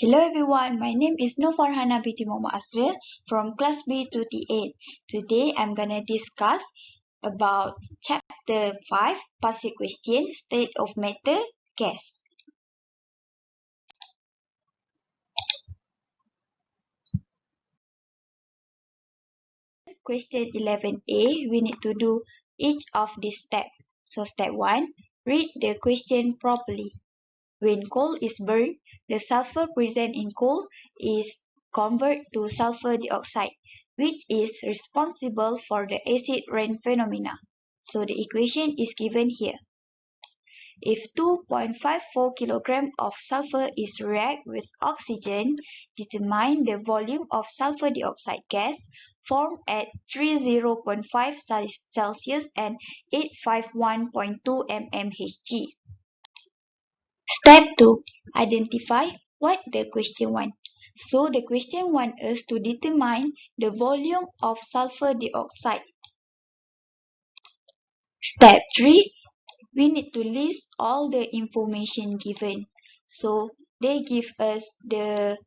Hello everyone, my name is FARHANA binti Muhammad ASRIL from class B 2T8. Today I'm gonna discuss about chapter 5, Passive Question, State of Matter, Gas. Question 11a, we need to do each of these steps. So step 1, read the question properly. When coal is burned, the sulfur present in coal is converted to sulfur dioxide, which is responsible for the acid rain phenomena. So the equation is given here. If 2.54 kg of sulfur is react with oxygen, determine the volume of sulfur dioxide gas formed at 30.5 Celsius and 851.2 mmHg. Step 2. Identify what the question wants. So the question wants us to determine the volume of sulfur dioxide. Step 3. We need to list all the information given. So they give us the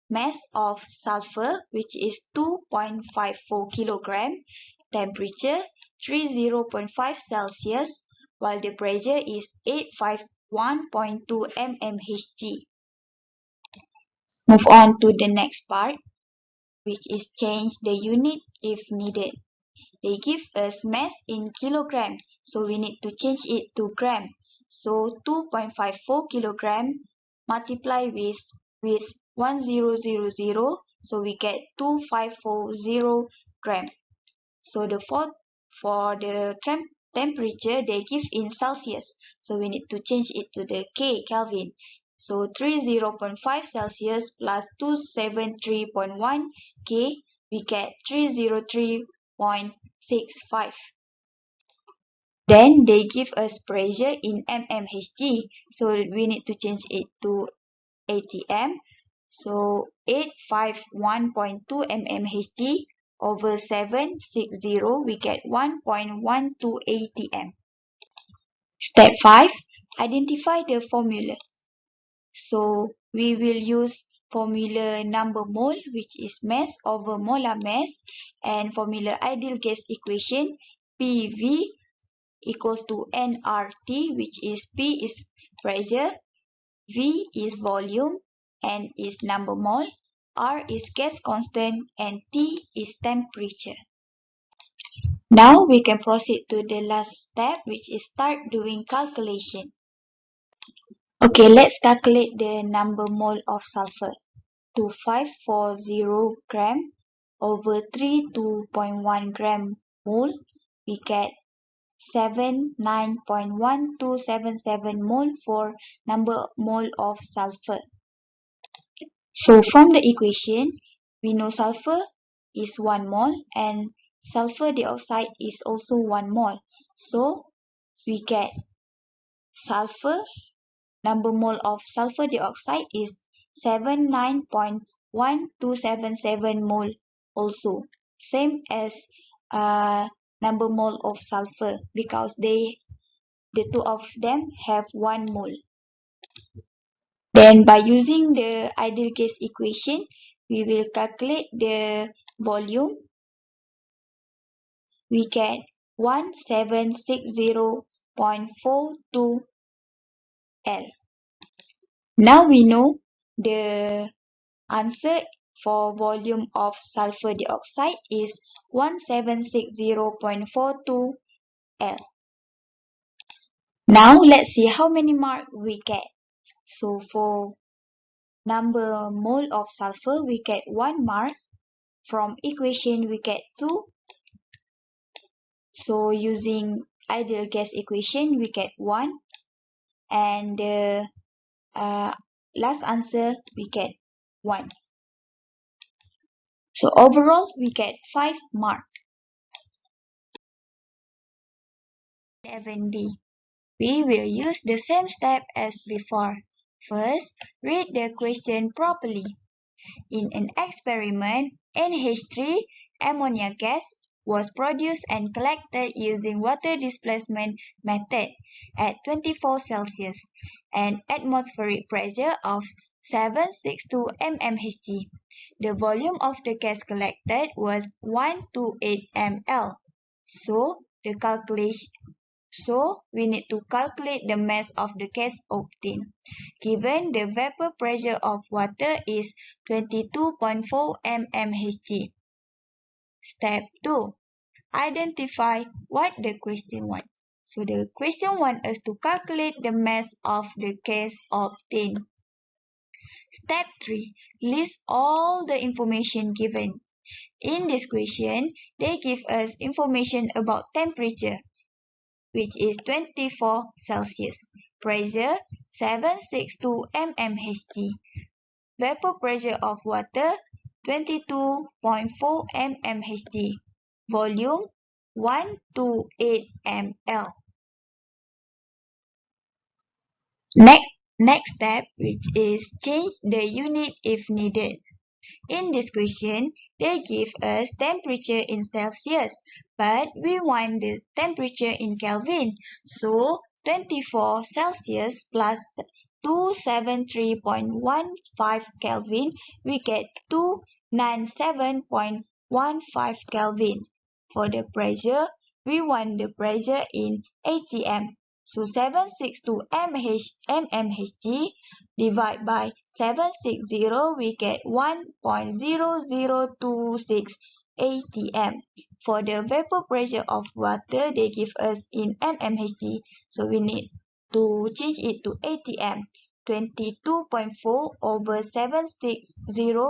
mass of sulfur, which is 2.54 kg, temperature 30.5 Celsius, while the pressure is 851.2 mmHg. Move on to the next part, which is change the unit if needed. They give us mass in kilogram, so we need to change it to gram. So 2.54 kilogram multiply with 1000, so we get 2540 gram. So for the temperature they give in Celsius, so we need to change it to the K, Kelvin. So 30.5 Celsius plus 273.1 K, we get 303.65. Then they give us pressure in mmHg, so we need to change it to ATM. So 851.2 mmHg over 760, we get 1.12 ATM. Step 5. Identify the formula. So we will use formula number mole, which is mass over molar mass, and formula ideal gas equation PV equals to nRT, which is P is pressure, V is volume, N is number mole, R is gas constant, and T is temperature. Now we can proceed to the last step, which is start doing calculation. Okay, let's calculate the number mole of sulfur. 2540 gram over 32.1 gram mole, we get 79.1277 mole for number mole of sulfur. So from the equation, we know sulfur is 1 mole and sulfur dioxide is also 1 mole. So we get sulfur, number mole of sulfur dioxide is 79.1277 mole also. Same as number mole of sulfur, because the two of them have 1 mole. Then by using the ideal gas equation, we will calculate the volume. We get 1760.42 L. Now we know the answer for volume of sulfur dioxide is 1760.42 L. Now let's see how many marks we get. So for number mole of sulfur, we get 1 mark. From equation, we get 2. So using ideal gas equation, we get 1. And the last answer, we get 1. So overall, we get 5 marks. 11D. We will use the same step as before. First, read the question properly. In an experiment, NH3 ammonia gas was produced and collected using water displacement method at 24 Celsius and atmospheric pressure of 762 mmHg. The volume of the gas collected was 128 ml. So we need to calculate the mass of the gas obtained. Given the vapor pressure of water is 22.4 mmHg. Step 2. Identify what the question wants. So the question wants us to calculate the mass of the gas obtained. Step 3. List all the information given. In this question, they give us information about temperature, which is 24 Celsius. Pressure, 762 mmHg. Vapor pressure of water, 22.4 mmHg. Volume, 128 ml. Next step, which is change the unit if needed. In this question, they give us temperature in Celsius, but we want the temperature in Kelvin. So, 24 Celsius plus 273.15 Kelvin, we get 297.15 Kelvin. For the pressure, we want the pressure in ATM. So 762 mmHg divided by 760, we get 1.0026 ATM. For the vapor pressure of water, they give us in mmHg. So we need to change it to ATM. 22.4 over 760,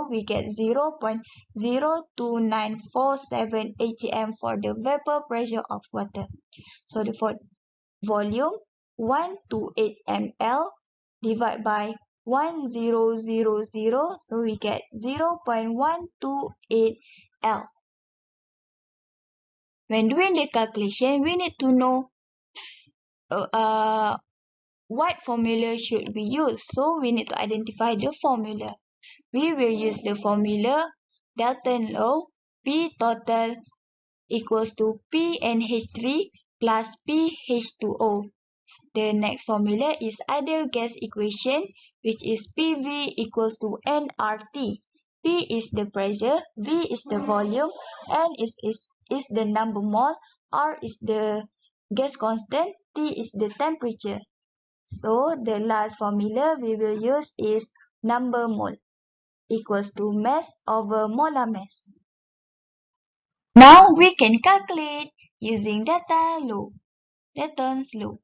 we get 0.02947 ATM for the vapor pressure of water. So for volume, 128 ml divided by 1000, so we get 0.128 L. When doing the calculation, we need to know what formula should we use. So we need to identify the formula. We will use the formula Dalton law, P total equals to PNH3 plus PH2O. The next formula is ideal gas equation, which is PV equals to nRT. P is the pressure, V is the volume, N is the number mole, R is the gas constant, T is the temperature. So the last formula we will use is number mole equals to mass over molar mass. Now we can calculate using Dalton's law.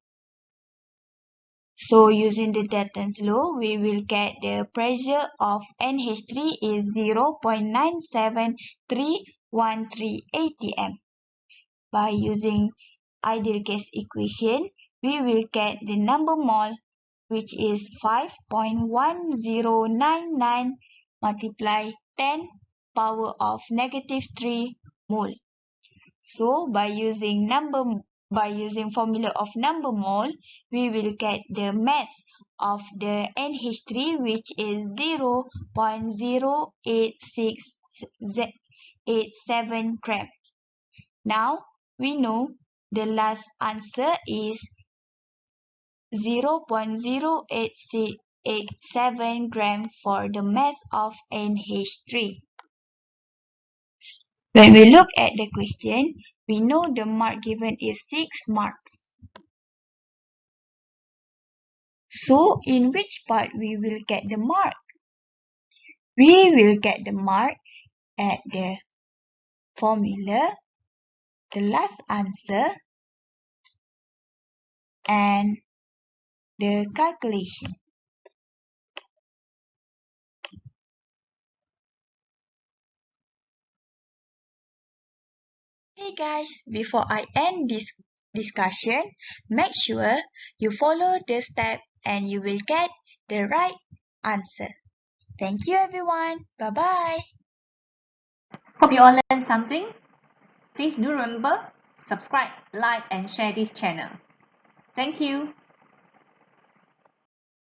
So using the Dalton's law, we will get the pressure of NH3 is 0.97313 atm. By using ideal gas equation, we will get the number mole, which is 5.1099 multiply 10 power of -3 mole. So by using formula of number mole, we will get the mass of the NH3, which is 0.08687 gram. Now we know the last answer is 0.08687 gram for the mass of NH3. When we look at the question, we know the mark given is 6 marks. So, in which part we will get the mark? We will get the mark at the formula, the last answer, and the calculation. Hey guys, before I end this discussion, make sure you follow the step and you will get the right answer. Thank you everyone. Bye-bye. Hope you all learned something. Please do remember, subscribe, like and share this channel. Thank you.